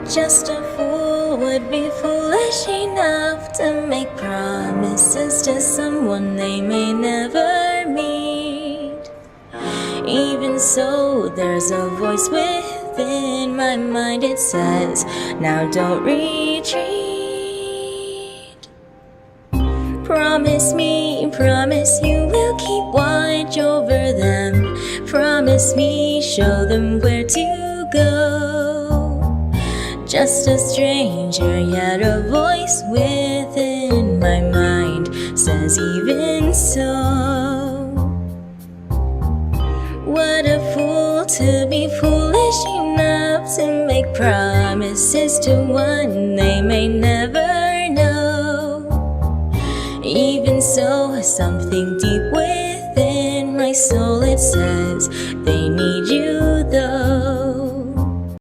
Just a fool would be foolish enough to make promises to someone they may never meet. Even so, there's a voice within my mind, it says, now don't retreat. Promise me, promise you will keep watch over them. Promise me, show them where to go. Just a stranger, yet a voice within my mind says even so. What a fool to be foolish enough to make promises to one they may never know. Even so, something deep within my soul, it says they need you